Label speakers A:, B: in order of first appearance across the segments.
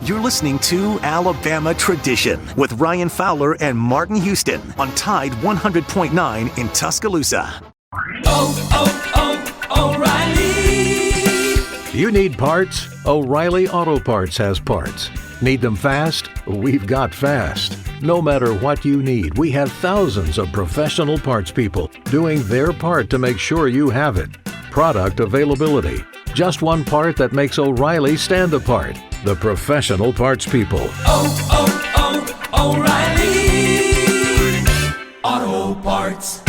A: You're listening to Alabama Tradition with Ryan Fowler and Martin Houston on Tide 100.9 in Tuscaloosa.
B: O'Reilly! You need parts? O'Reilly Auto Parts has parts. Need them fast? We've got fast. No matter what you need, we have thousands of professional parts people doing their part to make sure you have it. Product availability. Just one part that makes O'Reilly stand apart. The professional parts people.
C: O'Reilly Auto Parts.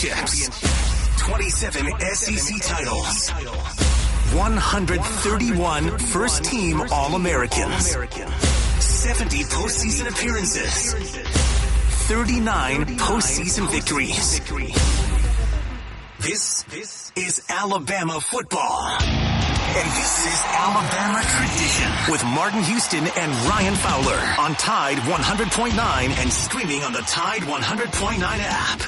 A: Champion. 27 SEC titles. 131 first-team All-Americans. 70 postseason appearances. 39 postseason victories. This is Alabama football. And this is Alabama Tradition with Martin Houston and Ryan Fowler on Tide 100.9 and streaming on the Tide 100.9 app.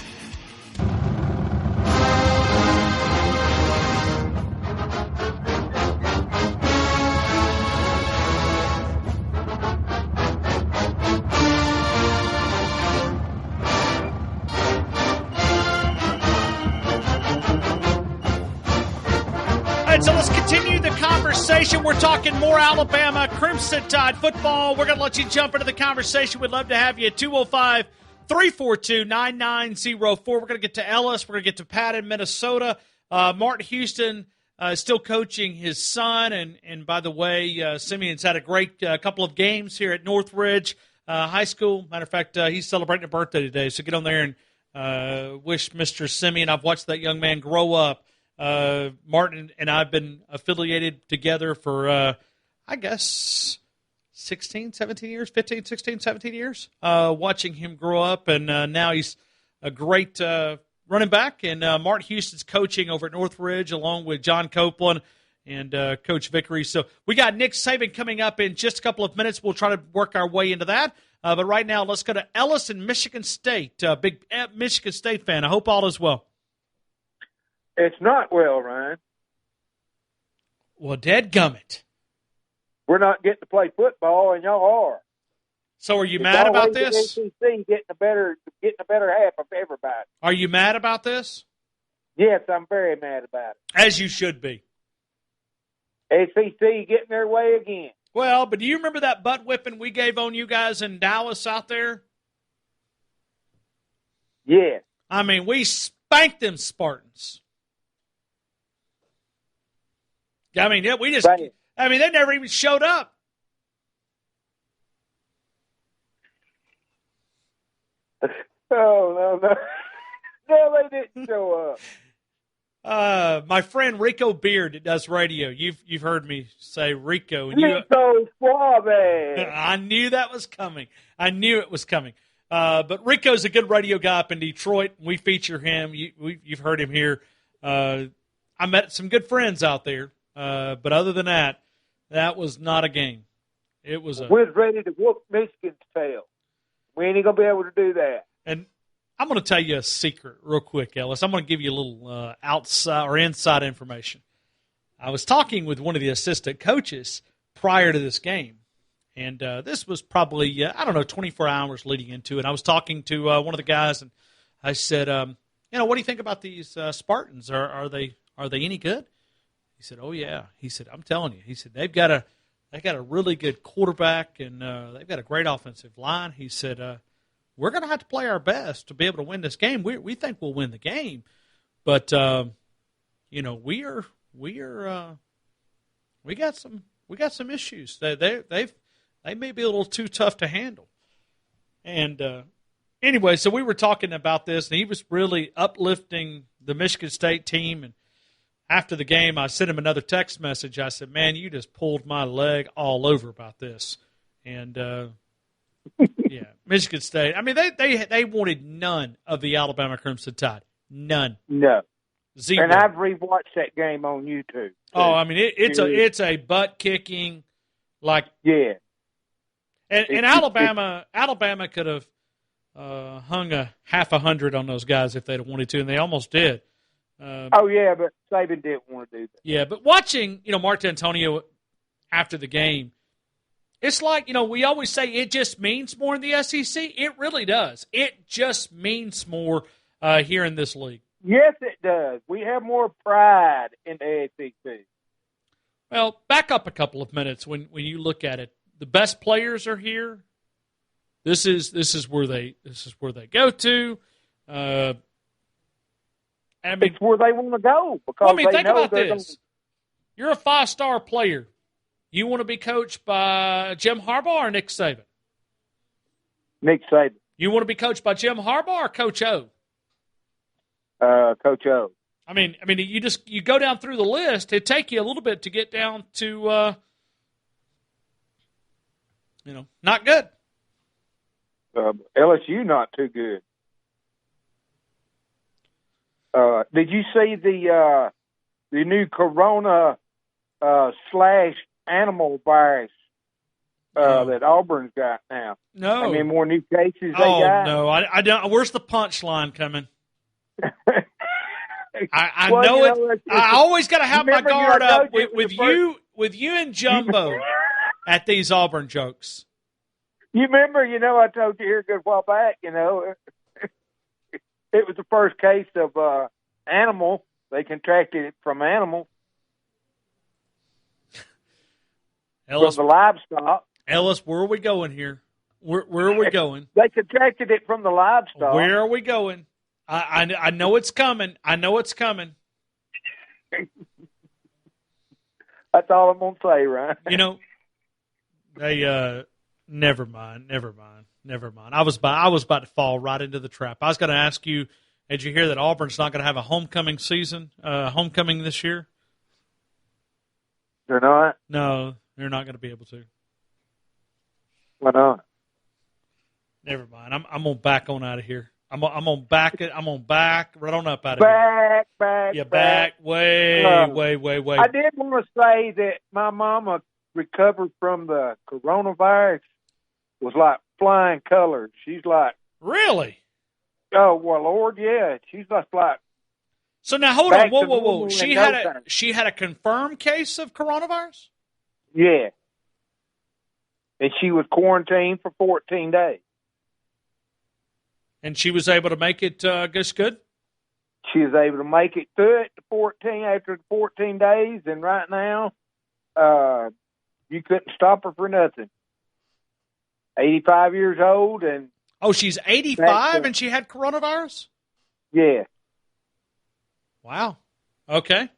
D: So let's continue the conversation. We're talking more Alabama Crimson Tide football. We're going to let you jump into the conversation. We'd love to have you at 205-342-9904. We're going to get to Ellis. We're going to get to Pat in Minnesota. Martin Houston is still coaching his son. And by the way, Simeon's had a great couple of games here at Northridge High School. Matter of fact, he's celebrating a birthday today. So get on there and wish Mr. Simeon. I've watched that young man grow up. Martin and I have been affiliated together for, I guess, 16, 17 years, 15, 16, 17 years, watching him grow up. And now he's a great running back. And Martin Houston's coaching over at Northridge along with John Copeland and Coach Vickery. So we got Nick Saban coming up in just a couple of minutes. We'll try to work our way into that. But right now, let's go to Ellis in Michigan State. Big Michigan State fan. I hope all is well.
E: It's not well, Ryan.
D: Well, dadgummit.
E: We're not getting to play football, and y'all are.
D: So are you mad about this?
E: The SEC getting a better half of everybody.
D: Are you mad about this?
E: Yes, I'm very mad about it.
D: As you should be.
E: SEC getting their way again.
D: Well, but do you remember that butt whipping we gave on you guys in Dallas out there?
E: Yes.
D: I mean, we spanked them Spartans. I mean, we just, they never even showed up.
E: Oh, no. No, they didn't show
D: up. My friend Rico Beard that does radio, you've heard me say Rico. And
E: Rico Suave.
D: I knew that was coming. I knew it was coming. But Rico's a good radio guy up in Detroit. We feature him. You've heard him here. I met some good friends out there. But other than that, that was not a game. It was
E: we're ready to whoop Michigan's tail. We ain't going to be able to do that.
D: And I'm going to tell you a secret real quick, Ellis. I'm going to give you a little outside or inside information. I was talking with one of the assistant coaches prior to this game, and this was probably, 24 hours leading into it. I was talking to one of the guys, and I said, what do you think about these Spartans? Are they any good? He said, "Oh yeah." He said, "I'm telling you." He said, "They've got a really good quarterback and they've got a great offensive line." He said, "We're going to have to play our best to be able to win this game. We think we'll win the game, but we got some issues. They may be a little too tough to handle." And anyway, so we were talking about this, and he was really uplifting the Michigan State team. And after the game, I sent him another text message. I said, "Man, you just pulled my leg all over about this." And, yeah, Michigan State. I mean, they wanted none of the Alabama Crimson Tide. None.
E: No.
D: Zero.
E: And I've rewatched that game on YouTube.
D: Oh, I mean, it's a butt-kicking, like.
E: Yeah.
D: And Alabama could have hung a half 100 on those guys if they'd have wanted to, and they almost did.
E: Oh, yeah, but Saban didn't want to do that.
D: Yeah, but watching, Mark D'Antonio after the game, it's like, we always say it just means more in the SEC. It really does. It just means more here in this league.
E: Yes, it does. We have more pride in the SEC.
D: Well, back up a couple of minutes when you look at it. The best players are here. This is where they go to.
E: It's where they want to go because
D: think about this. You're a 5-star player. You want to be coached by Jim Harbaugh or Nick Saban?
E: Nick Saban.
D: You want to be coached by Jim Harbaugh or Coach O?
E: Coach O.
D: I mean, you go down through the list. It'd take you a little bit to get down to, not good.
E: LSU not too good. Did you see the new Corona / animal virus that Auburn's got now?
D: No.
E: I mean, more new cases they got?
D: Oh, no. I don't. Where's the punchline coming? I
E: Well,
D: know
E: you
D: it.
E: know,
D: I always got to have my
E: remember
D: guard
E: I told
D: up
E: you
D: with you and Jumbo at these Auburn jokes.
E: You remember, I told you here a good while back, it was the first case of animal. They contracted it from animal.
D: Ellis,
E: from the livestock.
D: Ellis, where are we going here? Where are we going?
E: They contracted it from the livestock.
D: Where are we going? I know it's coming. I know it's coming.
E: That's all I'm going to say, Ryan.
D: They never mind. I was about to fall right into the trap. I was going to ask you, did you hear that Auburn's not going to have a homecoming this year?
E: They're not?
D: No, they're not going to be able to.
E: Why not?
D: Never mind. I'm going to back on out of here. I'm going to back it. I'm going to back right on up out of here.
E: Back.
D: Way.
E: I did want to say that my mama recovered from the coronavirus was like flying colors. She's like,
D: really?
E: Oh, well, Lord, yeah. She's just like.
D: So now hold on. Whoa. She had a confirmed case of coronavirus?
E: Yeah. And she was quarantined for 14 days.
D: And she was able to make it just good?
E: She was able to make it through it after the 14 days, and right now, you couldn't stop her for nothing. 85 years old, and
D: oh, she's 85 and she had coronavirus?
E: Yeah.
D: Wow. Okay.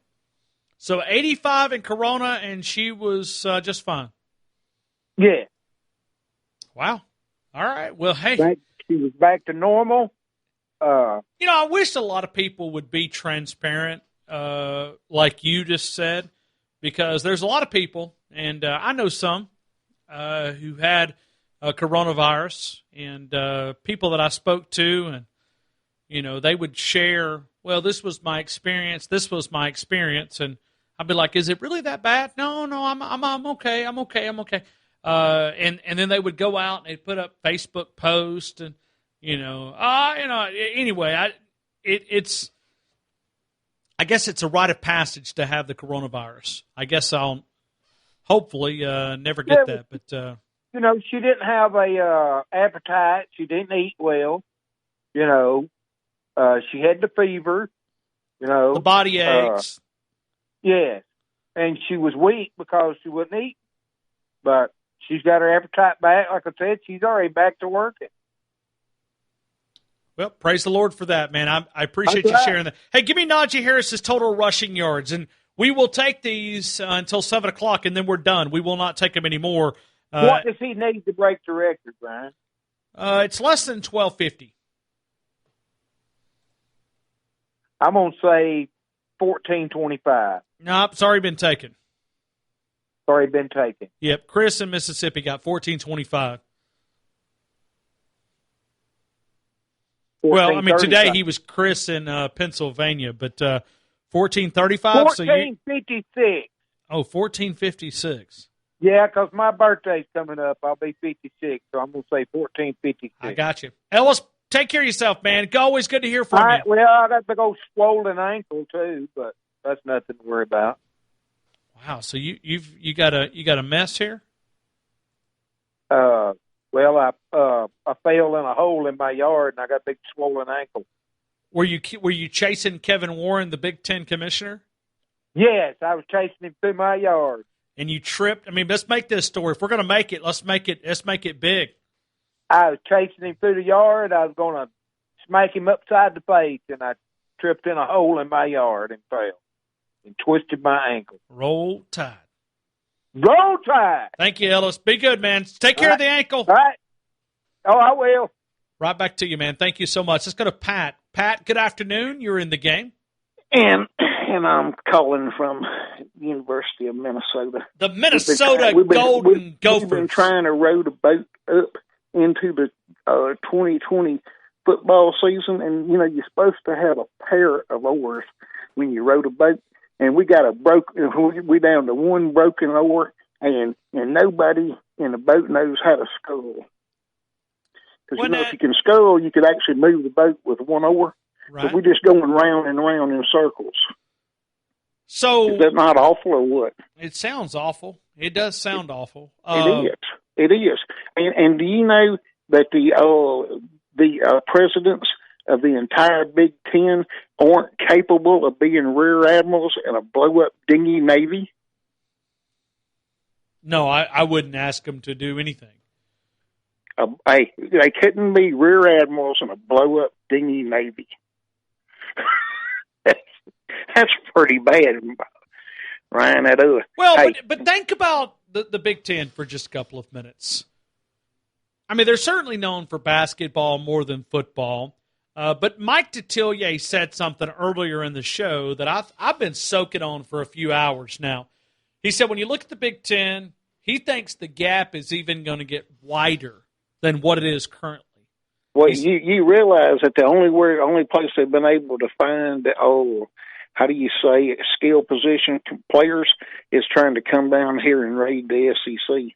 D: So 85 and corona, and she was just fine.
E: Yeah.
D: Wow. All right. Well, hey.
E: She was back to normal.
D: I wish a lot of people would be transparent, like you just said, because there's a lot of people, and I know some who had coronavirus, and people that I spoke to, and they would share, well, this was my experience, and I'd be like, is it really that bad? No, I'm okay, I'm okay. And then they would go out and they'd put up Facebook posts, and anyway, it's I guess it's a rite of passage to have the coronavirus. I guess I'll hopefully never get that, but
E: she didn't have a appetite. She didn't eat well. She had the fever.
D: The body aches.
E: Yeah, and she was weak because she wouldn't eat. But she's got her appetite back. Like I said, she's already back to working.
D: Well, praise the Lord for that, man. I appreciate you sharing that. Hey, give me Najee Harris's total rushing yards, and we will take these until 7 o'clock, and then we're done. We will not take them anymore.
E: What does he need to break the record, Brian?
D: It's less than 1,250.
E: I'm going to say 1425.
D: Nope, it's already been taken. Yep, Chris in Mississippi got 1425. Well, I mean, today he was Chris in Pennsylvania, but 1435.
E: 1456.
D: Oh, 1456.
E: Yeah, because my birthday's coming up. I'll be 56, so I'm going to say 1456.
D: I got you. Ellis, take care of yourself, man. Always good to hear
E: All
D: from
E: right,
D: you.
E: well, I got the old swollen ankle too, but that's nothing to worry about.
D: Wow, so you got a mess here?
E: Well, I fell in a hole in my yard, and I got a big swollen ankle.
D: Were you chasing Kevin Warren, the Big Ten commissioner?
E: Yes, I was chasing him through my yard.
D: And you tripped. I mean, let's make this story. If we're going to make it, let's make it big.
E: I was chasing him through the yard. I was going to smack him upside the face, and I tripped in a hole in my yard and fell and twisted my ankle.
D: Roll Tide.
E: Roll Tide.
D: Thank you, Ellis. Be good, man. Take care of the ankle.
E: All right. Oh, I will.
D: Right back to you, man. Thank you so much. Let's go to Pat. Pat, good afternoon. You're in the game.
F: And I'm calling from the University of Minnesota.
D: The Minnesota Golden Gophers.
F: We've been trying to row the boat up into the 2020 football season, and you're supposed to have a pair of oars when you row the boat, and we got we down to one broken oar, and nobody in the boat knows how to scull. Because if you can scull, you could actually move the boat with one oar.
D: Right.
F: But we're just going round and round in circles.
D: So
F: is that not awful or what?
D: It sounds awful. It does sound awful.
F: It is. And do you know that the presidents of the entire Big Ten aren't capable of being rear admirals in a blow-up dinghy navy?
D: No, I wouldn't ask them to do anything.
F: They couldn't be rear admirals in a blow-up dinghy navy. That's pretty bad, Ryan.
D: Well, but think about the Big Ten for just a couple of minutes. I mean, they're certainly known for basketball more than football. But Mike Detillier said something earlier in the show that I've been soaking on for a few hours now. He said when you look at the Big Ten, he thinks the gap is even going to get wider than what it is currently.
F: Well, you realize that the only place they've been able to find skill position players is trying to come down here and raid the SEC.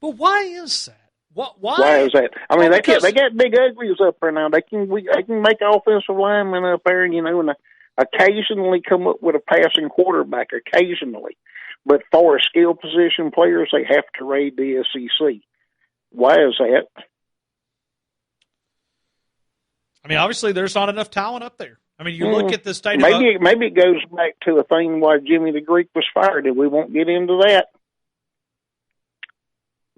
D: But why is that?
F: Why is that? I mean, they got big uglies up there now. They can make offensive linemen up there, and occasionally come up with a passing quarterback. Occasionally, but for skill position players, they have to raid the SEC. Why is that?
D: I mean, obviously, there's not enough talent up there. I mean, you look at the state.
F: Maybe it goes back to the thing why Jimmy the Greek was fired, and we won't get into that.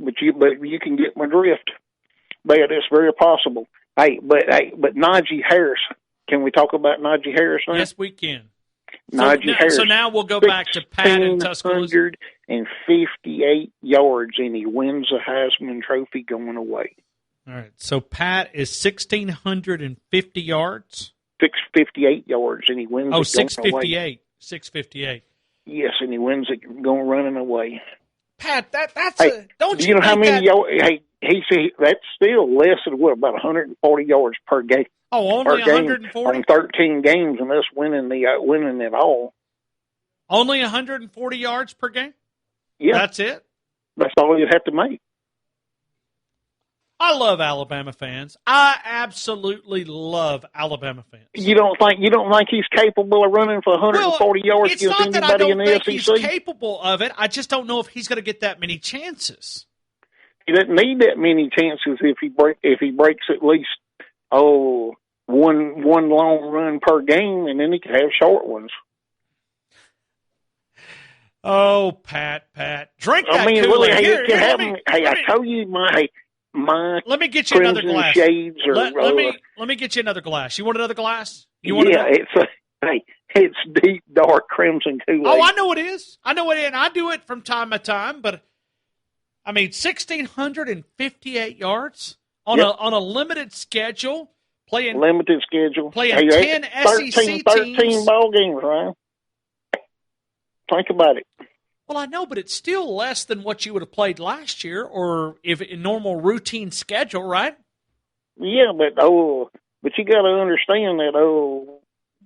F: But you can get my drift. But it's very possible. But Najee Harris. Can we talk about Najee Harris now?
D: Yes, we can.
F: Najee Harris.
D: So now we'll go back to Pat in Tuscaloosa.
F: 158 yards, and he wins the Heisman Trophy going away.
D: All right. So Pat is 1,650 yards.
F: 658 yards, and he wins.
D: Oh,
F: it
D: 658. 658.
F: Yes, and he wins it going running away.
D: Pat, that's don't
F: you know how many yards? Hey, that's still less than about 140 yards per game.
D: Oh, only 140
F: on 13 games, and us winning it all.
D: Only 140 yards per game.
F: Yeah,
D: that's it.
F: That's all you'd have to make.
D: I love Alabama fans. I absolutely love Alabama fans.
F: You don't think he's capable of running for 140 yards?
D: It's not that I don't think he's capable of it. I just don't know if he's going to get that many chances.
F: He doesn't need that many chances if he breaks at least one long run per game, and then he can have short ones.
D: Oh, Pat, drink that
F: Kool-Aid.
D: I
F: told you my
D: let me get you another glass.
F: Shades
D: let me get you another glass. You want another glass?
F: It's deep dark crimson Kool-Aid.
D: Oh, I know it is. And I do it from time to time. But I mean, 1,658 yards on a limited schedule. Playing 10 SEC
F: 13 ball games, right? Think about it.
D: Well, I know, but it's still less than what you would have played last year, or if in normal routine schedule, right?
F: Yeah, but you got to understand that.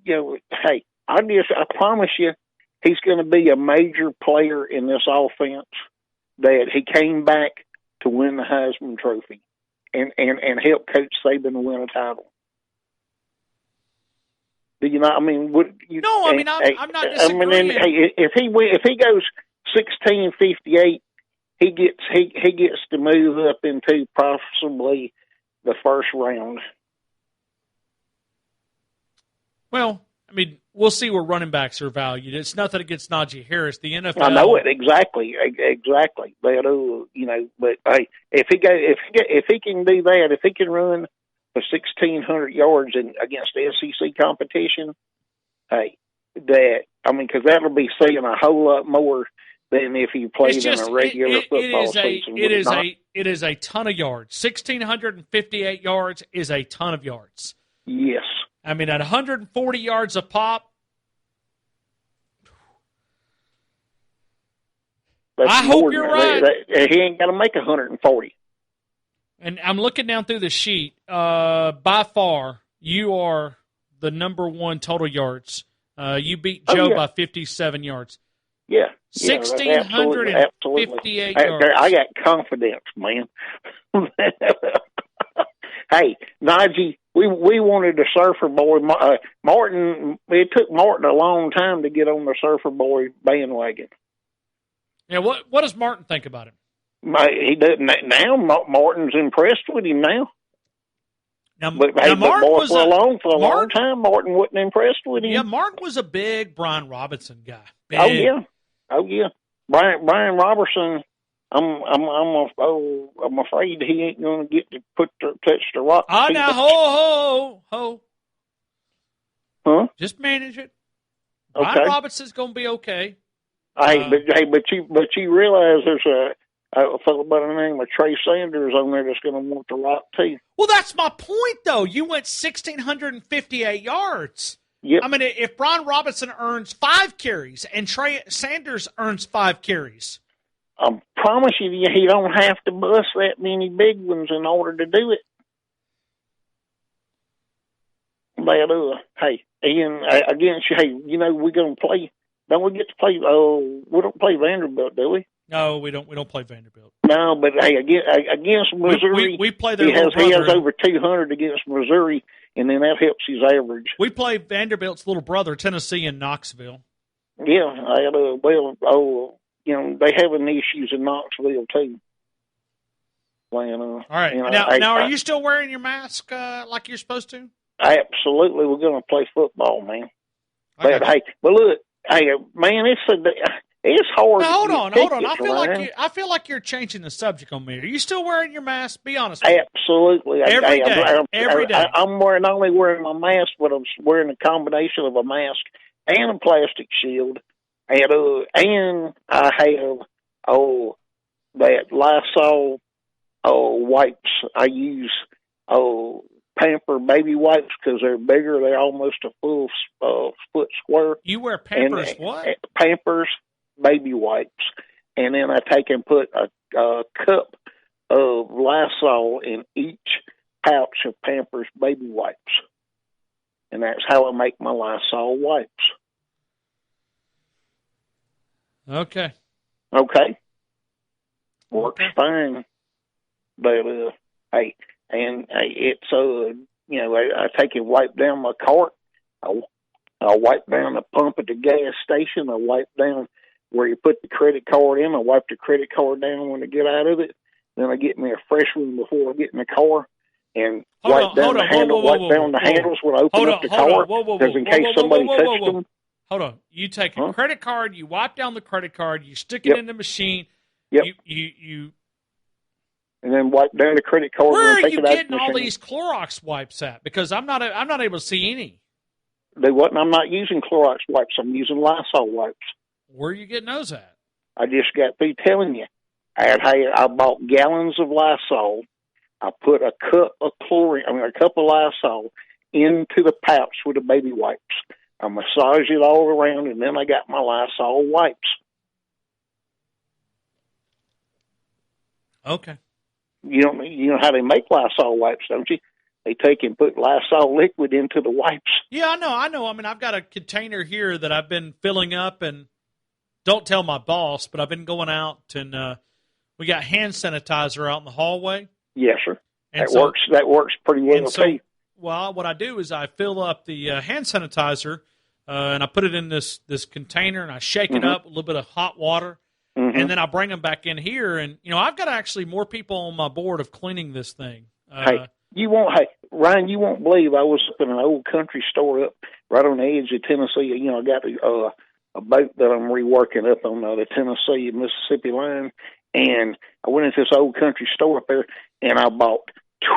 F: Hey, I promise you, he's going to be a major player in this offense. That he came back to win the Heisman Trophy. and help Coach Saban win a title. Do you know? I mean, would you?
D: No, I mean I'm not disagreeing.
F: I mean, if he goes 1658, he gets to move up into possibly the first round.
D: Well, I mean, we'll see where running backs are valued. It's nothing against Najee Harris. The NFL.
F: I know it exactly. But but hey, if he can do that, if he can run for 1,600 yards against the SEC competition, hey, because that'll be seeing a whole lot more than if he played in a regular football season.
D: It is a ton of yards. 1,658 yards is a ton of yards.
F: Yes.
D: I mean, at 140 yards a pop, I hope you're right.
F: He ain't got to make 140.
D: And I'm looking down through the sheet. By far, you are the number one total yards. You beat Joe by 57 yards.
F: Yeah.
D: 1,658 yards.
F: I got confidence, man. Hey, Najee, we wanted the Surfer Boy. Martin, it took Martin a long time to get on the Surfer Boy bandwagon.
D: Yeah, what does Martin think about him?
F: He doesn't now. Martin's impressed with him now.
D: For a
F: long time, Martin wasn't impressed with him.
D: Yeah, Martin was a big Brian Robinson guy. Big.
F: Oh yeah. Brian Robertson. I'm afraid he ain't going to get to touch the rock.
D: Now ho.
F: Huh?
D: Just manage it.
F: Okay.
D: Brian Robinson's going to be okay.
F: But you realize there's a fellow by the name of Trey Sanders on there that's going to want the rock too.
D: Well, that's my point, though. You went 1,658 yards.
F: Yep.
D: I mean, if Brian Robinson earns 5 carries and Trey Sanders earns 5 carries.
F: I promise you, he don't have to bust that many big ones in order to do it. But, hey, Ian, against you, hey, we're going to play. Don't we get to play? We don't play Vanderbilt, do we?
D: No, we don't. We don't play Vanderbilt.
F: No, but hey, against Missouri,
D: we play their
F: he has
D: brother.
F: over 200 against Missouri, and then that helps his average.
D: We play Vanderbilt's little brother, Tennessee, in Knoxville.
F: Yeah, they having issues in Knoxville too.
D: All right. Now, are you still wearing your mask like you're supposed to?
F: Absolutely, we're going to play football, man. But look, man, it's hard.
D: Now, hold on. I feel like you're changing the subject on me. Are you still wearing your mask? Be honest with me.
F: Absolutely.
D: Every day.
F: I'm not only wearing my mask, but I'm wearing a combination of a mask and a plastic shield. And I have that Lysol wipes. I use Pamper baby wipes because they're bigger. They're almost a full foot square.
D: You wear Pampers what?
F: Pampers baby wipes, and then I take and put a cup of Lysol in each pouch of Pampers baby wipes, and that's how I make my Lysol wipes.
D: Okay.
F: Works fine. But, it's, I take and wipe down my cart. I'll wipe down the pump at the gas station. I wipe down where you put the credit card in. I wipe the credit card down when I get out of it. Then I get me a fresh one before I get in the car and wipe down the handles when I open up the car. Because in case somebody touched them.
D: Hold on. You take a credit card, you wipe down the credit card, you stick it in the machine.
F: Yep.
D: You
F: and then wipe down the credit card.
D: Where
F: and
D: are
F: take
D: you
F: it out
D: getting all these Clorox wipes at? Because I'm not able to see any.
F: I'm not using Clorox wipes. I'm using Lysol wipes.
D: Where are you getting those at?
F: I just got through telling you. I bought gallons of Lysol. I put a cup of Lysol into the pouch with the baby wipes. I massage it all around, and then I got my Lysol wipes.
D: Okay.
F: You know how they make Lysol wipes, don't you? They take and put Lysol liquid into the wipes.
D: Yeah, I know. I mean, I've got a container here that I've been filling up, and don't tell my boss, but I've been going out, and we got hand sanitizer out in the hallway.
F: Yes, sir.
D: And
F: that works pretty well too.
D: Well, what I do is I fill up the hand sanitizer, and I put it in this container, and I shake it up, a little bit of hot water, and then I bring them back in here. And, I've got actually more people on my board of cleaning this thing.
F: Ryan, you won't believe I was up in an old country store up right on the edge of Tennessee. I got a boat that I'm reworking up on the Tennessee and Mississippi line, and I went into this old country store up there, and I bought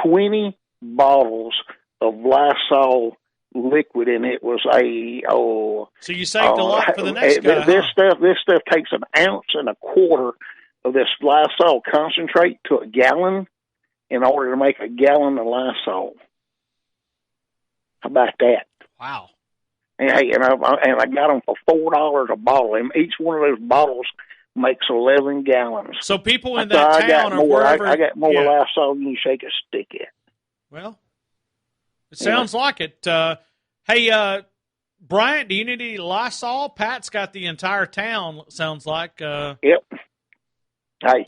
F: 20 bottles of Lysol liquid, and it was
D: So you saved a lot for the next guy.
F: This stuff takes an ounce and a quarter of this Lysol concentrate to a gallon in order to make a gallon of Lysol. How about that?
D: Wow.
F: And I got them for $4 a bottle, and each one of those bottles makes 11 gallons.
D: So people in that town or wherever...
F: I got more Lysol than you shake a stick at.
D: Well, it sounds like it. Hey, Bryant, do you need any Lysol? Pat's got the entire town, sounds like.
F: Yep. Hey,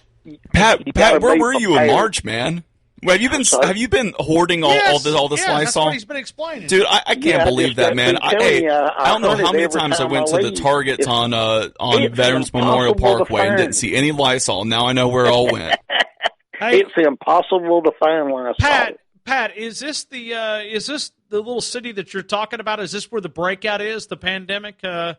G: Pat, where were you in March, man? Have you been hoarding all this Lysol?
D: That's what he's been explaining.
G: Dude, I can't believe that, man. I don't know how many times I went to the Targets on Veterans Memorial Parkway and didn't see any Lysol. Now I know where it all went.
D: Hey,
F: it's impossible to find Lysol.
D: Pat, is this the little city that you're talking about? Is this where the breakout is, the pandemic?
F: Yeah,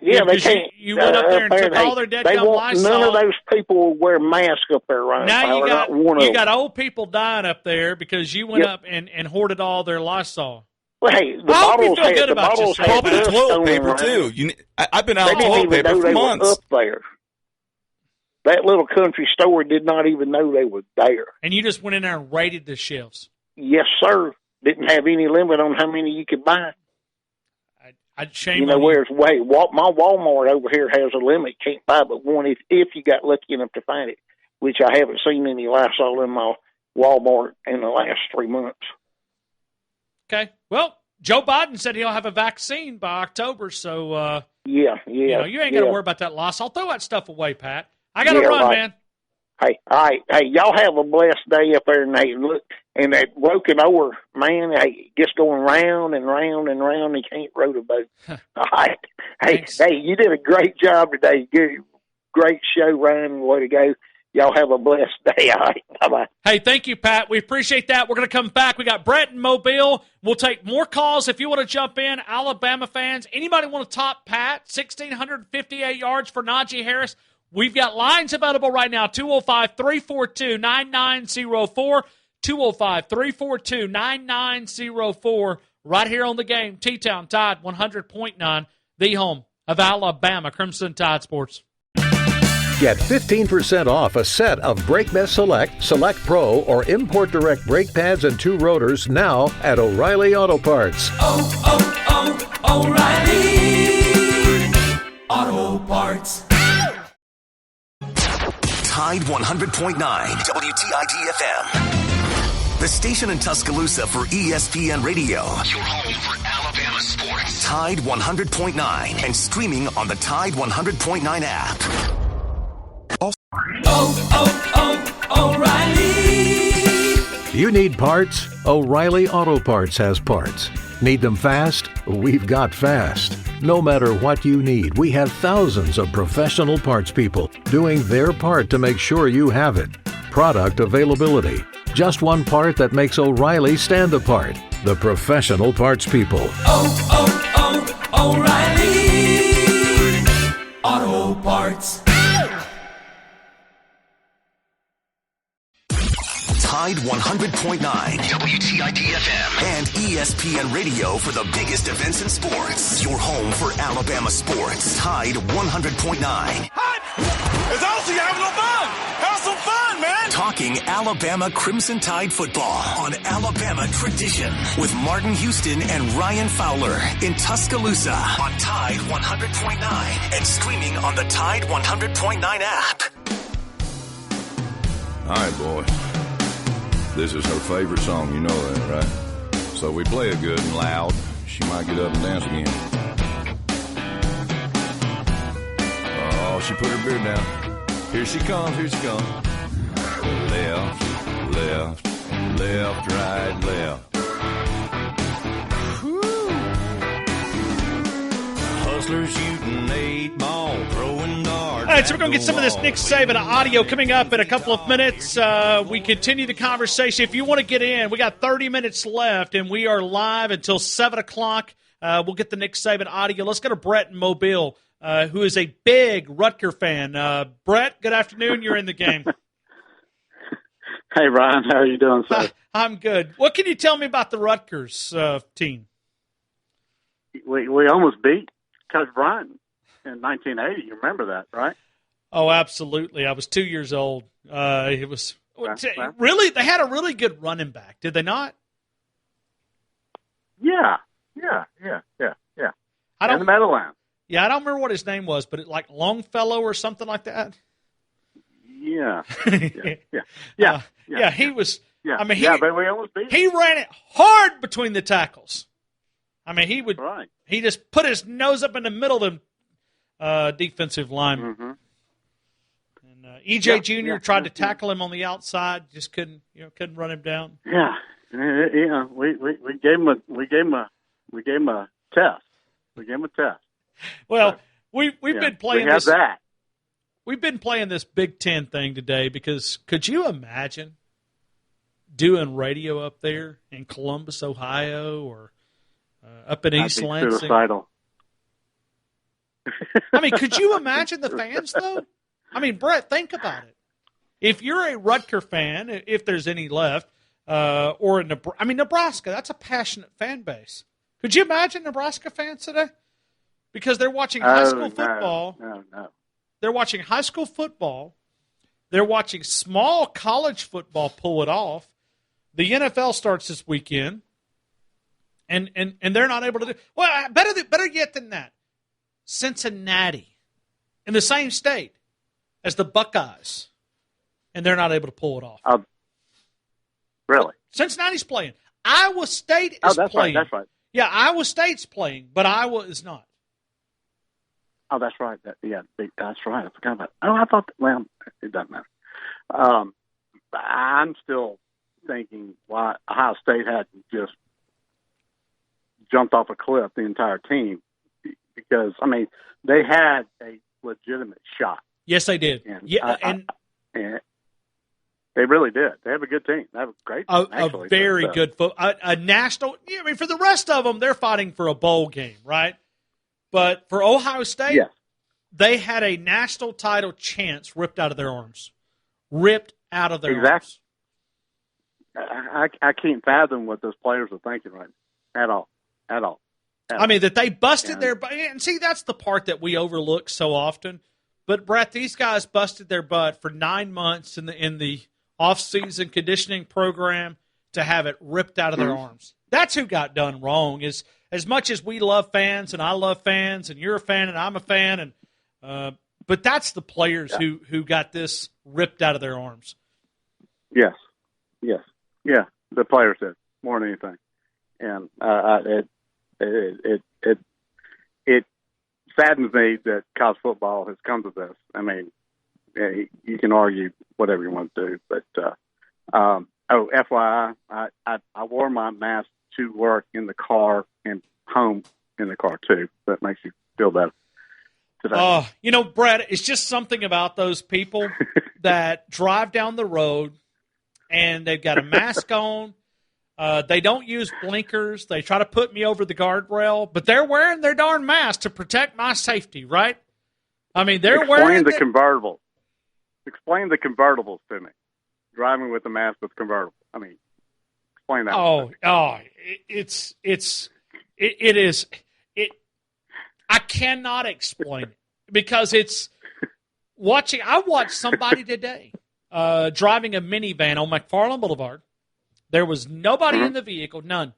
F: they can't.
D: You went up there and took all their dead gum Lysol.
F: None of those people wear masks up there, Ryan.
D: Now you got old people dying up there because you went up and hoarded all their Lysol.
F: Well, hey, the bottles had
G: probably toilet paper too. I've been out of toilet paper for months.
F: Up there. That little country store did not even know they were there.
D: And you just went in there and raided the shelves.
F: Yes, sir. Didn't have any limit on how many you could buy.
D: I'd shame on you.
F: Whereas my Walmart over here has a limit. Can't buy but one if you got lucky enough to find it, which I haven't seen any Lysol in my Walmart in the last 3 months.
D: Okay. Well, Joe Biden said he'll have a vaccine by October, so
F: yeah.
D: You ain't got to worry about that Lysol. Throw that stuff away, Pat. I got to run, man.
F: Hey, all right. Hey, y'all have a blessed day up there. And look, and that broken oar, man, just going round and round and round. He can't row the boat. All right. Hey, you did a great job today. Good, great show, Ryan. Way to go. Y'all have a blessed day. All right. Bye-bye.
D: Hey, thank you, Pat. We appreciate that. We're going to come back. We got Brett in Mobile. We'll take more calls if you want to jump in. Alabama fans, anybody want to top Pat? 1,658 yards for Najee Harris. We've got lines available right now, 205-342-9904, 205-342-9904, right here on the game. T-Town Tide 100.9, the home of Alabama Crimson Tide Sports.
B: Get 15% off a set of Brake Mess Select, Select Pro, or Import Direct brake pads and 2 rotors now at O'Reilly Auto Parts.
C: O'Reilly Auto Parts.
A: Tide 100.9 WTID-FM. The station in Tuscaloosa for ESPN Radio. Your home for Alabama sports. Tide 100.9 and streaming on the Tide 100.9 app.
C: O'Reilly.
B: You need parts? O'Reilly Auto Parts has parts. Need them fast? We've got fast. No matter what you need, we have thousands of professional parts people doing their part to make sure you have it. Product availability. Just one part that makes O'Reilly stand apart. The professional parts people.
C: O'Reilly Auto Parts.
A: Tide 100.9 WTID-FM and ESPN Radio for the biggest events in sports. Your home for Alabama sports. Tide 100.9.
H: It's awesome. You having no fun? Have some fun, man.
A: Talking Alabama Crimson Tide football on Alabama Tradition with Martin Houston and Ryan Fowler in Tuscaloosa on Tide 100.9 and streaming on the Tide 100.9 app.
I: All right, boys. This is her favorite song, you know that, right? So we play it good and loud. She might get up and dance again. Oh, she put her beard down. Here she comes, here she comes. Left, left, Left, right, left. Hustlers shooting 8-ball, throwing darts.
D: All right, so we're going to get some of this Nick Saban audio coming up in a couple of minutes. We continue the conversation. If you want to get in, we got 30 minutes left, and we are live until 7 o'clock. We'll get the Nick Saban audio. Let's go to Brett in Mobile, who is a big Rutger fan. Brett, good afternoon. You're in the game.
J: Hey, Ryan. How are you doing, sir?
D: I'm good. What can you tell me about the Rutgers team?
J: We almost beat Coach Bryant in 1980. You remember that, right?
D: Oh, absolutely. I was 2 years old. It was really, they had a really good running back, did they not?
J: Yeah. In the Meadowlands.
D: Yeah, I don't remember what his name was, but like Longfellow or something like that.
J: Yeah.
D: Yeah, he was. Yeah. I mean,
J: but we almost beat him.
D: He ran it hard between the tackles. I mean, he would.
J: Right.
D: He just put his nose up in the middle of the defensive line.
J: Mm-hmm.
D: And EJ Jr. tried to tackle him on the outside, just couldn't run him down.
J: Yeah. We gave him a test. We gave him a test.
D: Well, we've been playing
J: we have
D: this.
J: That.
D: We've been playing this Big Ten thing today because could you imagine doing radio up there in Columbus, Ohio, or up in East Lansing?
J: Suicidal.
D: I mean, could you imagine the fans, though? I mean, Brett, think about it. If you're a Rutger fan, if there's any left, or Nebraska, that's a passionate fan base. Could you imagine Nebraska fans today? Because they're watching high school football.
J: No.
D: They're watching high school football. They're watching small college football pull it off. The NFL starts this weekend, and they're not able to do – well, better yet than that, Cincinnati in the same state as the Buckeyes, and they're not able to pull it off.
J: Really?
D: Cincinnati's playing. Iowa State is playing.
J: That's right.
D: Yeah, Iowa State's playing, but Iowa is not.
J: Oh, that's right. That's right. I forgot about it. Oh, I thought, well, it doesn't matter. I'm still thinking why Ohio State hadn't just jumped off a cliff, the entire team, because, I mean, they had a legitimate shot.
D: Yes, they did.
J: And they really did. They have a good team. They have a great team,
D: a very good a national. I mean, for the rest of them, they're fighting for a bowl game, right? But for Ohio State, they had a national title chance ripped out of their arms. Ripped out of their arms.
J: I can't fathom what those players are thinking right now. At all.
D: I mean, that they busted their butt. And see, that's the part that we overlook so often. But, Brett, these guys busted their butt for 9 months in the off-season conditioning program to have it ripped out of their arms. That's who got done wrong. Is as much as we love fans, and I love fans, and you're a fan, and I'm a fan, and but that's the players who got this ripped out of their arms.
J: Yes. The players did more than anything, and it saddens me that college football has come to this. I mean, you can argue whatever you want to do, but FYI, I wore my mask to work in the car and home in the car too. That makes you feel better today.
D: Brett, it's just something about those people that drive down the road and they've got a mask on. They don't use blinkers. They try to put me over the guardrail, but they're wearing their darn mask to protect my safety, right? I mean, they're wearing
J: the convertible. Explain the convertibles to me. Driving with the mask with the convertible. I mean, explain that.
D: It is. I cannot explain it because it's watching. I watched somebody today driving a minivan on McFarland Boulevard. There was nobody in the vehicle, none.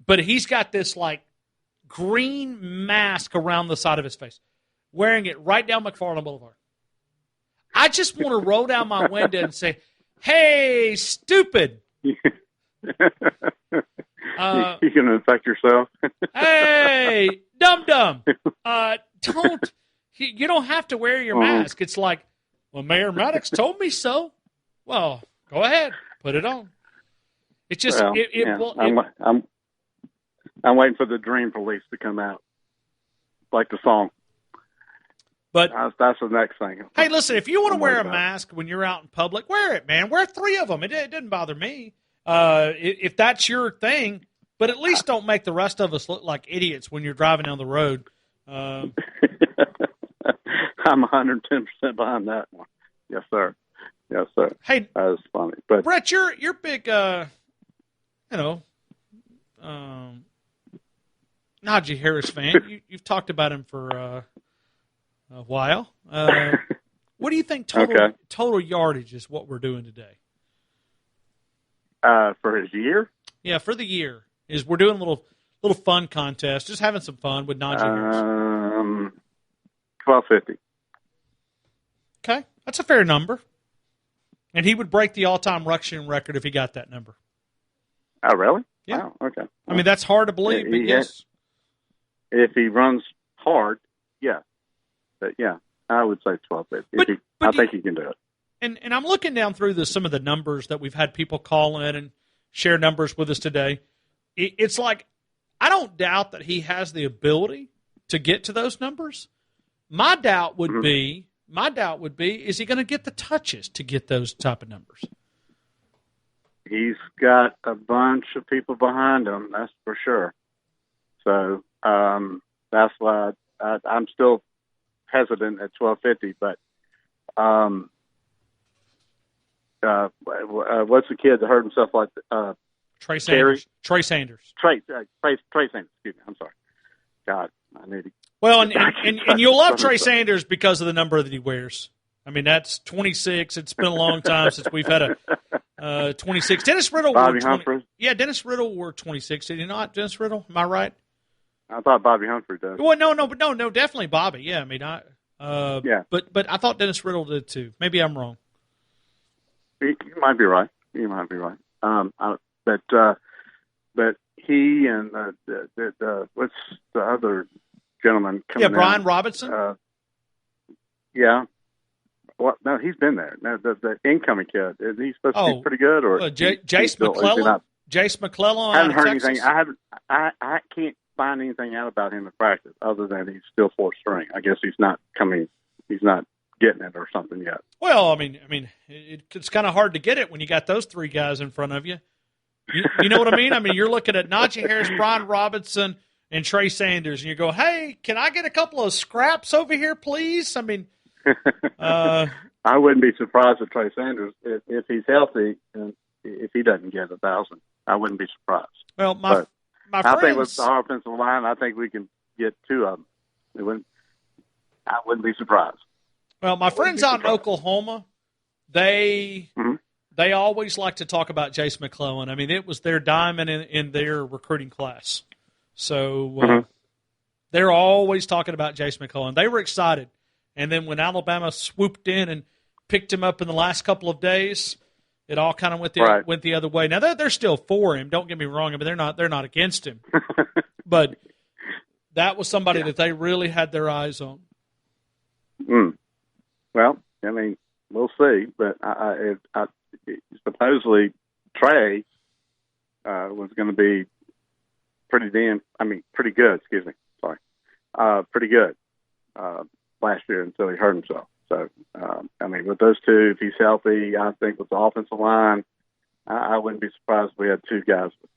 D: But he's got this like green mask around the side of his face, wearing it right down McFarland Boulevard. I just want to roll down my window and say, "Hey, stupid!"
J: You can infect yourself.
D: Hey, dum-dum. You don't have to wear your mask. It's like, well, Mayor Maddox told me so. Well, go ahead. Put it on. It's just
J: I'm waiting for the Dream Police to come out, like the song.
D: But
J: that's the next thing.
D: Hey, listen, if you want to wear a mask when you're out in public, wear it, man. Wear 3 of them. It didn't bother me. If that's your thing, but at least don't make the rest of us look like idiots when you're driving down the road.
J: I'm 110% behind that one. Yes, sir. Yes, sir.
D: Hey,
J: that was funny. But
D: Brett, you're big, Najee Harris fan. You've talked about him for a while. What do you think total yardage is what we're doing today?
J: For his year?
D: Yeah, for the year. We're doing a little fun contest, just having some fun with Najee Harris.
J: 1250.
D: Okay, that's a fair number. And he would break the all-time rushing record if he got that number.
J: Oh, really?
D: Yeah.
J: Wow, okay.
D: I mean, that's hard to believe, but yes.
J: If he runs hard, yeah. But, yeah, I would say 1250. I think he can do it.
D: And I'm looking down through some of the numbers that we've had people call in and share numbers with us today. It's like, I don't doubt that he has the ability to get to those numbers. My doubt would be, is he going to get the touches to get those type of numbers?
J: He's got a bunch of people behind him, that's for sure. So that's why I'm still hesitant at 1250. But what's the kid that hurt himself like
D: Trey Sanders. Trey Sanders.
J: Trey Sanders. Excuse me. I'm sorry. God, I need to.
D: Well, and you'll love Trey Sanders because of the number that he wears. I mean, that's 26. It's been a long time since we've had a 26. Dennis Riddle
J: wore
D: 20.
J: Humphrey.
D: Yeah, Dennis Riddle wore 26. Did he not, Dennis Riddle? Am I right?
J: I thought Bobby Humphrey does.
D: Well, no, definitely Bobby. Yeah, I mean, yeah. But I thought Dennis Riddle did too. Maybe I'm wrong.
J: You might be right. But he and what's the other gentleman coming in?
D: Brian Robinson?
J: Yeah. Well, no, he's been there. No, the incoming kid, is he supposed to be pretty good? Or
D: Jace McClellan? Jace McClellan.
J: I haven't heard anything. I can't find anything out about him in practice other than he's still fourth string. I guess he's not coming. He's not getting it or something yet.
D: Well, I mean, it's kind of hard to get it when you got those 3 guys in front of you. You know what I mean? I mean, you're looking at Najee Harris, Brian Robinson, and Trey Sanders, and you go, "Hey, can I get a couple of scraps over here, please?" I mean,
J: I wouldn't be surprised if Trey Sanders, if he's healthy, and if he doesn't get 1,000, I wouldn't be surprised.
D: Well, my friends,
J: I think with the offensive line, I think we can get 2 of them. I wouldn't be surprised.
D: Well, my friends out in Oklahoma, they always like to talk about Jace McClellan. I mean, it was their diamond in their recruiting class. So they're always talking about Jace McClellan. They were excited. And then when Alabama swooped in and picked him up in the last couple of days, it all kind of went the other way. Now, they're still for him. Don't get me wrong. I mean, they're not against him. But that was somebody that they really had their eyes on.
J: Well, I mean, we'll see. But supposedly Trey was going to be pretty good. Excuse me. Sorry. Pretty good last year until he hurt himself. So, I mean, with those 2, if he's healthy, I think with the offensive line, I wouldn't be surprised if we had 2 guys with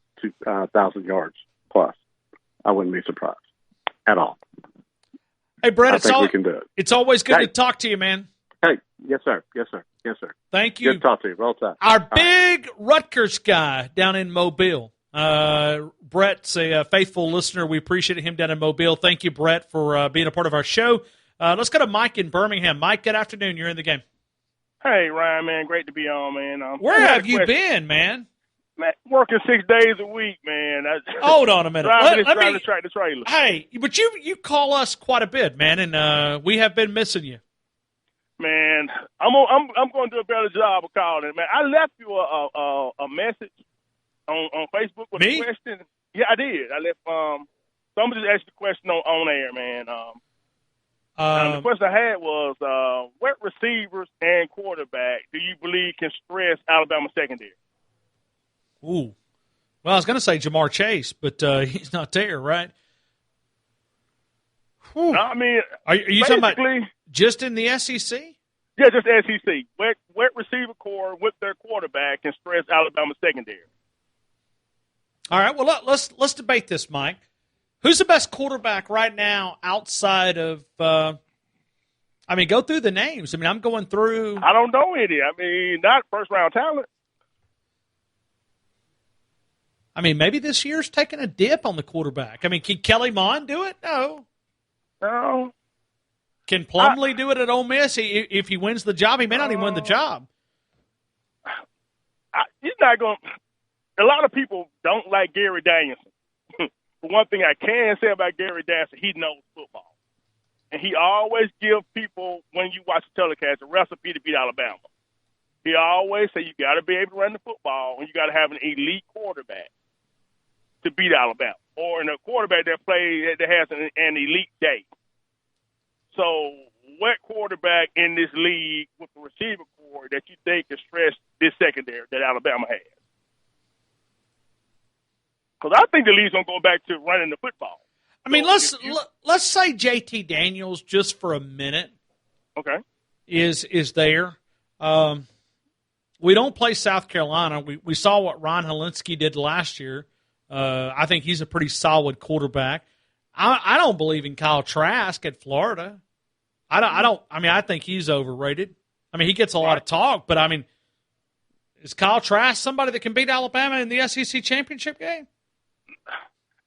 J: 2,000 yards plus. I wouldn't be surprised at all.
D: Hey, Brett,
J: I think we can do it.
D: It's always good to talk to you, man.
J: Hey, yes, sir.
D: Thank you.
J: Good to talk to you. Roll Tide.
D: Our big Rutgers guy down in Mobile. Brett's a faithful listener. We appreciate him down in Mobile. Thank you, Brett, for being a part of our show. Let's go to Mike in Birmingham. Mike, good afternoon. You're in the game.
K: Hey, Ryan, man. Great to be on, man.
D: Where have you been, man?
K: Man, working 6 days a week, man.
D: Hold on a minute.
K: Driving the trailer.
D: Hey, but you call us quite a bit, man, and we have been missing you.
K: Man, I'm going to do a better job of calling, man. I left you a message on Facebook with a question. Yeah, I did. I left. Somebody just asked the question on air, man. The question I had was, what receivers and quarterback do you believe can stress Alabama secondary?
D: Ooh. Well, I was going to say Jamar Chase, but he's not there, right?
K: No, I mean,
D: are you talking about just in the SEC?
K: Yeah, just SEC. Wet receiver core with their quarterback and stress Alabama secondary.
D: All right, well, let's debate this, Mike. Who's the best quarterback right now outside of go through the names. I mean, I'm going through.
K: I don't know any. I mean, not first-round talent.
D: I mean, maybe this year's taking a dip on the quarterback. I mean, can Kelly Mond do it? No. Can Plumlee do it at Ole Miss? If he wins the job, he may not even win the job.
K: He's not going – a lot of people don't like Gary Danielson. But one thing I can say about Gary Danielson, he knows football. And he always gives people, when you watch the telecast, a recipe to beat Alabama. He always say you got to be able to run the football and you got to have an elite quarterback to beat Alabama, or in a quarterback that has an elite day. So, what quarterback in this league with the receiver core that you think can stress this secondary that Alabama has? Because I think the league's going to go back to running the football.
D: I mean, let's say JT Daniels just for a minute.
K: Okay,
D: is there? We don't play South Carolina. We saw what Ron Helinski did last year. I think he's a pretty solid quarterback. I don't believe in Kyle Trask at Florida. I think he's overrated. I mean, he gets a lot of talk, but I mean, is Kyle Trask somebody that can beat Alabama in the SEC championship game?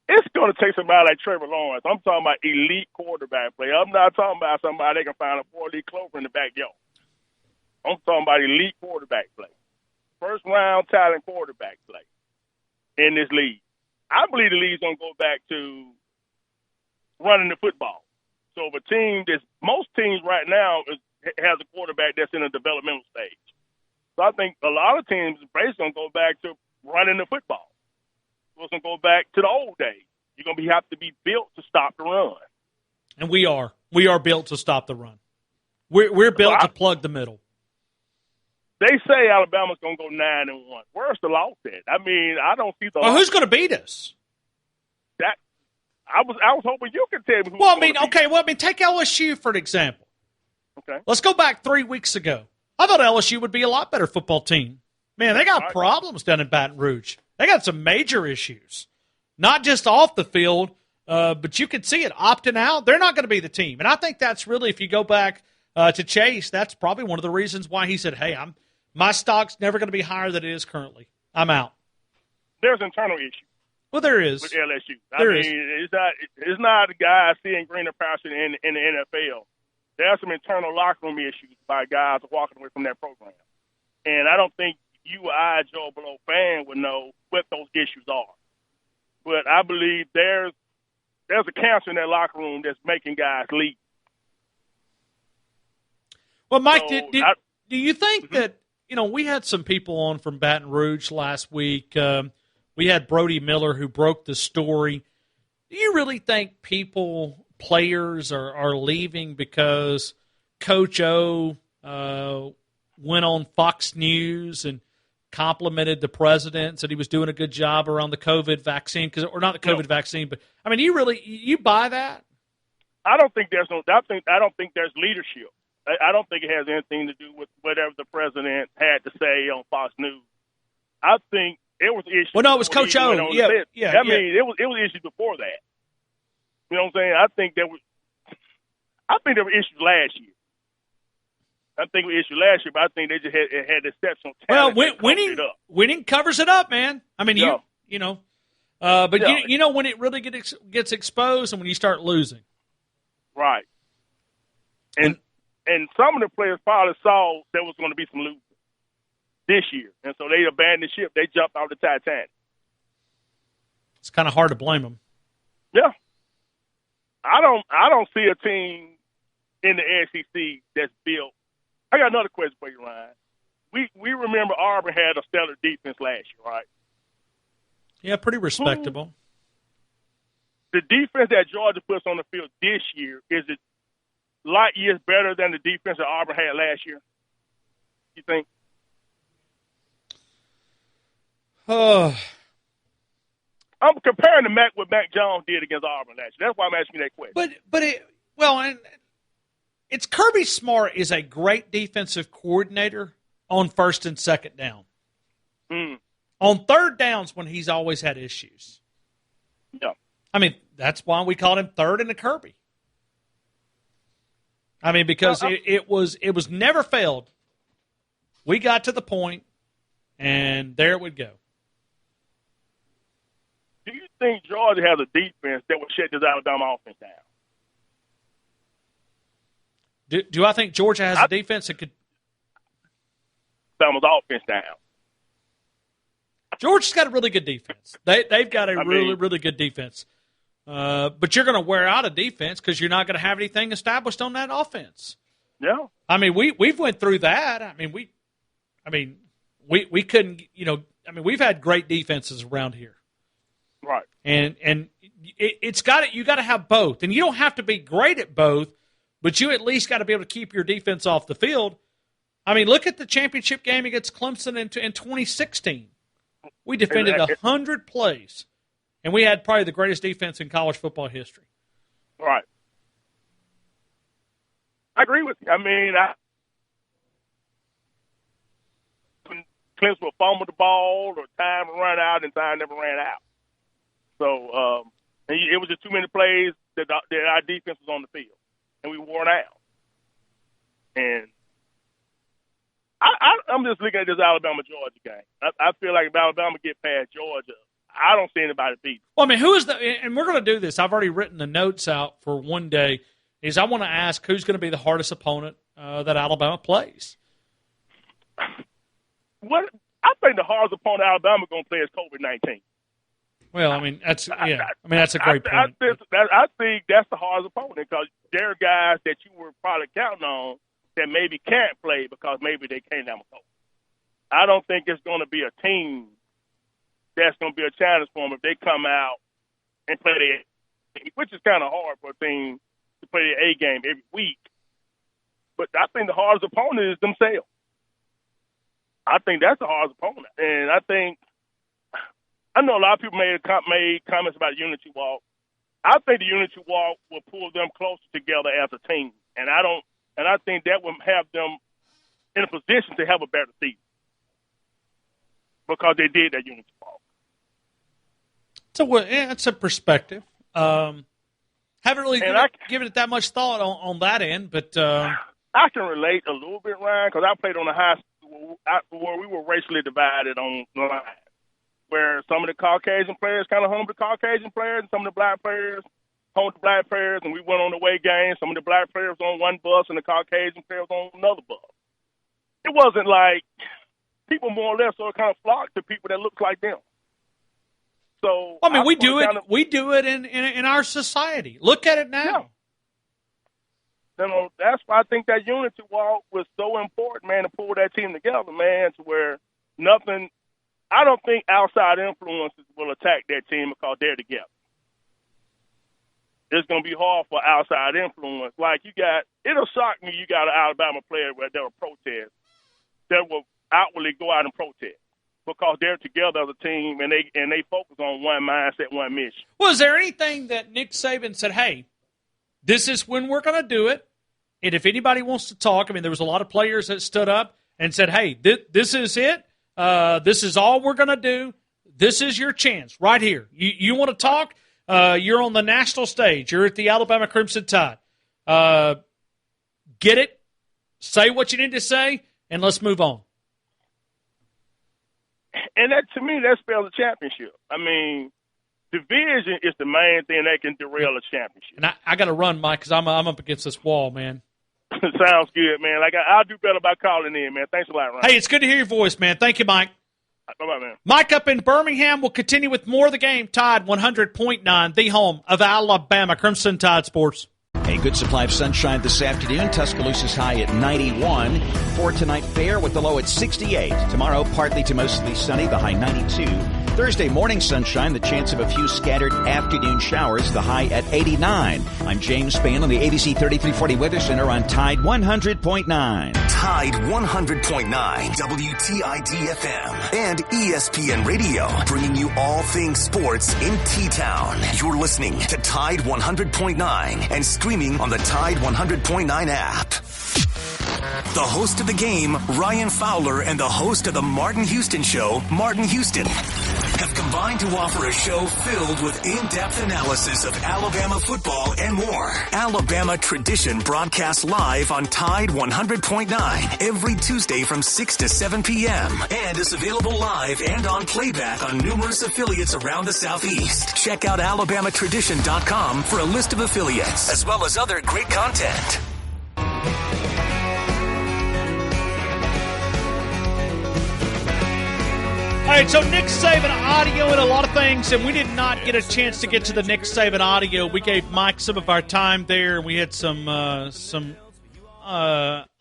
K: It's going to take somebody like Trevor Lawrence. I'm talking about elite quarterback play. I'm not talking about somebody that can find a 4-leaf clover in the backyard. I'm talking about elite quarterback play. First-round talent quarterback play in this league. I believe the league's going to go back to running the football. So if a team most teams right now has a quarterback that's in a developmental stage. So I think a lot of teams are basically going to go back to running the football. So it's going to go back to the old days. You're going to have to be built to stop the run.
D: And we are. We are built to stop the run. We're built to plug the middle.
K: They say Alabama's going to go 9-1. Where's the loss at? I mean, I don't see the.
D: Well, who's going to beat us?
K: I was hoping you could tell me. Who
D: take LSU for an example.
K: Okay.
D: Let's go back 3 weeks ago. I thought LSU would be a lot better football team. Man, they got problems down in Baton Rouge. They got some major issues, not just off the field, but you can see it opting out. They're not going to be the team, and I think that's really, if you go back to Chase, that's probably one of the reasons why he said, "Hey, my stock's never going to be higher than it is currently. I'm out."
K: There's internal issues.
D: Well, there is
K: with LSU. It's not a guy seeing greener pasture in the NFL. There are some internal locker room issues by guys walking away from that program, and I don't think you or I, Joe Blow fan, would know what those issues are. But I believe there's a cancer in that locker room that's making guys leave.
D: Well, Mike, do you think that, we had some people on from Baton Rouge last week. We had Brody Miller who broke the story. Do you really think players are leaving because Coach O went on Fox News and complimented the president, said he was doing a good job around the COVID vaccine, or not the COVID vaccine, but I mean, you buy that?
K: I don't think there's leadership. I don't think it has anything to do with whatever the president had to say on Fox News. I think it was issues.
D: Well, no, it was Coach O. I mean,
K: it was issues before that. You know what I'm saying? I think there were issues last year. But I think they just had exceptional talent.
D: Well, winning covers it up, man. I mean, when it really gets exposed and when you start losing.
K: Right. And some of the players probably saw there was going to be some losing this year. And so they abandoned the ship. They jumped off the Titanic.
D: It's kind of hard to blame them.
K: Yeah. I don't see a team in the SEC that's built. I got another question for you, Ryan. We remember Auburn had a stellar defense last year, right?
D: Yeah, pretty respectable.
K: The defense that Georgia puts on the field this year, is it light years better than the defense that Auburn had last year? You think? I'm comparing the Mac what Mac Jones did against Auburn last year. That's why I'm asking you that question.
D: And it's Kirby Smart is a great defensive coordinator on first and second down. On third downs when he's always had issues.
K: Yeah.
D: I mean, that's why we called him third in the Kirby. I mean, because it was never failed. We got to the point, and there it would go.
K: Do you think Georgia has a defense that would shut this Alabama offense down?
D: Do I think Georgia has a defense that could
K: Alabama's offense down?
D: Georgia's got a really good defense. They've got a really good defense. But you're going to wear out a defense because you're not going to have anything established on that offense.
K: Yeah.
D: I mean, we've went through that. I mean, we couldn't, we've had great defenses around here.
K: Right.
D: And you got to have both. And you don't have to be great at both, but you at least got to be able to keep your defense off the field. I mean, look at the championship game against Clemson in 2016. We defended 100 plays, and we had probably the greatest defense in college football history.
K: Right. I agree with you. I mean, Clemson would fumble the ball or time would run out, and time never ran out. So it was just too many plays that our defense was on the field, and we wore it out. And I'm just looking at this Alabama-Georgia game. I feel like if Alabama get past Georgia, I don't see anybody beat.
D: Well, I mean, who is and we're going to do this. I've already written the notes out for one day, is I want to ask who's going to be the hardest opponent that Alabama plays.
K: What I think the hardest opponent Alabama going to play is COVID-19.
D: Well, I mean, that's a great point.
K: I think that's the hardest opponent because there are guys that you were probably counting on that maybe can't play because maybe they can't have a coach. I don't think it's going to be a team that's going to be a challenge for them if they come out and play their, which is kind of hard for a team to play their A game every week. But I think the hardest opponent is themselves. I think that's the hardest opponent. And I know a lot of people made comments about the Unity Walk. I think the Unity Walk will pull them closer together as a team. And I think that will have them in a position to have a better season because they did that Unity Walk.
D: It's a perspective. Haven't really given it that much thought on that end, but
K: I can relate a little bit, Ryan, because I played on a high school where we were racially divided on the line, where some of the Caucasian players kind of hung with the Caucasian players, and some of the black players hung with the black players, and we went on the away games. Some of the black players on one bus, and the Caucasian players on another bus. It wasn't like people more or less sort of kind of flocked to people that looked like them. So
D: I mean, we do it in our society. Look at it now.
K: Yeah. That's why I think that Unity Walk was so important, man, to pull that team together, man, to where nothing. I don't think outside influences will attack that team because they're together. It's going to be hard for outside influence. Like it'll shock me. You got an Alabama player that will protest, that will outwardly go out and protest because they're together as a team and they focus on one mindset, one mission.
D: Well, is there anything that Nick Saban said, hey, this is when we're going to do it, and if anybody wants to talk, I mean, there was a lot of players that stood up and said, hey, this is it. This is all we're going to do. This is your chance right here. You want to talk? You're on the national stage. You're at the Alabama Crimson Tide. Get it, say what you need to say, and let's move on.
K: And that, to me, that spells a championship. I mean, division is the main thing that can derail a championship.
D: And I got to run, Mike, because I'm up against this wall, man.
K: Sounds good, man. I'll do better by calling in, man. Thanks a lot, Ryan.
D: Hey, it's good to hear your voice, man. Thank you, Mike.
K: Bye-bye, man.
D: Mike up in Birmingham will continue with more of the game. Tide 100.9, the home of Alabama Crimson Tide Sports.
L: A good supply of sunshine this afternoon. Tuscaloosa's high at 91. For tonight, fair with the low at 68. Tomorrow, partly to mostly sunny, the high 92. Thursday morning sunshine, the chance of a few scattered afternoon showers, the high at 89. I'm James Spann on the ABC 3340 Weather Center on Tide 100.9.
A: Tide 100.9, WTID-FM, and ESPN Radio, bringing you all things sports in T-Town. You're listening to Tide 100.9 and streaming on the Tide 100.9 app. The host of the game, Ryan Fowler, and the host of the Martin Houston Show, Martin Houston, have combined to offer a show filled with in-depth analysis of Alabama football and more. Alabama Tradition broadcasts live on Tide 100.9 every Tuesday from 6 to 7 p.m. and is available live and on playback on numerous affiliates around the Southeast. Check out alabamatradition.com for a list of affiliates, as well as other great content.
D: All right, so Nick Saban audio and a lot of things, and we did not get a chance to get to the Nick Saban audio. We gave Mike some of our time there, and we had some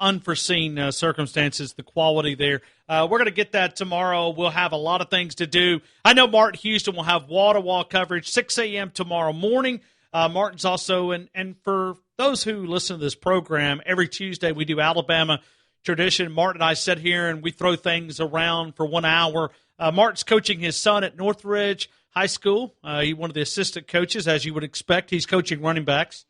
D: unforeseen circumstances, the quality there. We're going to get that tomorrow. We'll have a lot of things to do. I know Martin Houston will have wall-to-wall coverage, 6 a.m. tomorrow morning. Martin's also, and for those who listen to this program, every Tuesday we do Alabama Tradition. Martin and I sit here and we throw things around for 1 hour. Martin's coaching his son at Northridge High School. He's one of the assistant coaches, as you would expect. He's coaching running backs.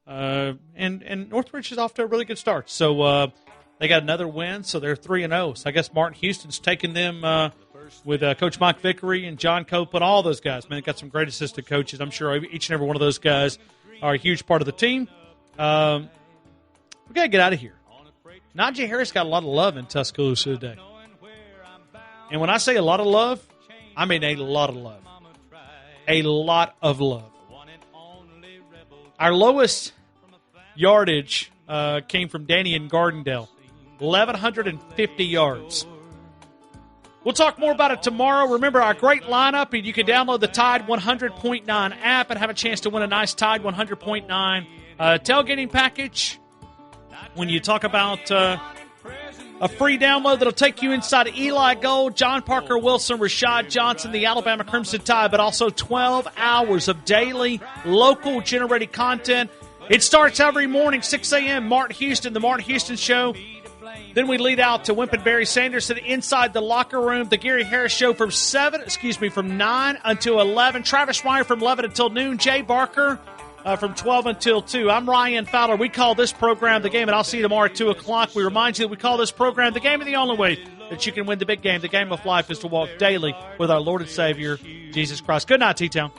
D: And Northridge is off to a really good start. So they got another win, so they're 3-0. So I guess Martin Houston's taking them with Coach Mike Vickery and John Cope and all those guys. Man, they got some great assistant coaches. I'm sure each and every one of those guys are a huge part of the team. We got to get out of here. Najee Harris got a lot of love in Tuscaloosa today. And when I say a lot of love, I mean a lot of love. A lot of love. Our lowest yardage came from Danny in Gardendale. 1,150 yards. We'll talk more about it tomorrow. Remember our great lineup, and you can download the Tide 100.9 app and have a chance to win a nice Tide 100.9 tailgating package. When you talk about a free download that'll take you inside of Eli Gold, John Parker Wilson, Rashad Johnson, the Alabama Crimson Tide, but also 12 hours of daily local generated content. It starts every morning, 6 a.m., Martin Houston, the Martin Houston Show. Then we lead out to Wimp and Barry Sanderson inside the locker room, the Gary Harris Show from 9 until 11. Travis Meyer from 11 until noon. Jay Barker from 12 until 2. I'm Ryan Fowler. We call this program The Game, and I'll see you tomorrow at 2 o'clock. We remind you that we call this program The Game, and the only way that you can win the big game, the game of life, is to walk daily with our Lord and Savior, Jesus Christ. Good night, T-Town.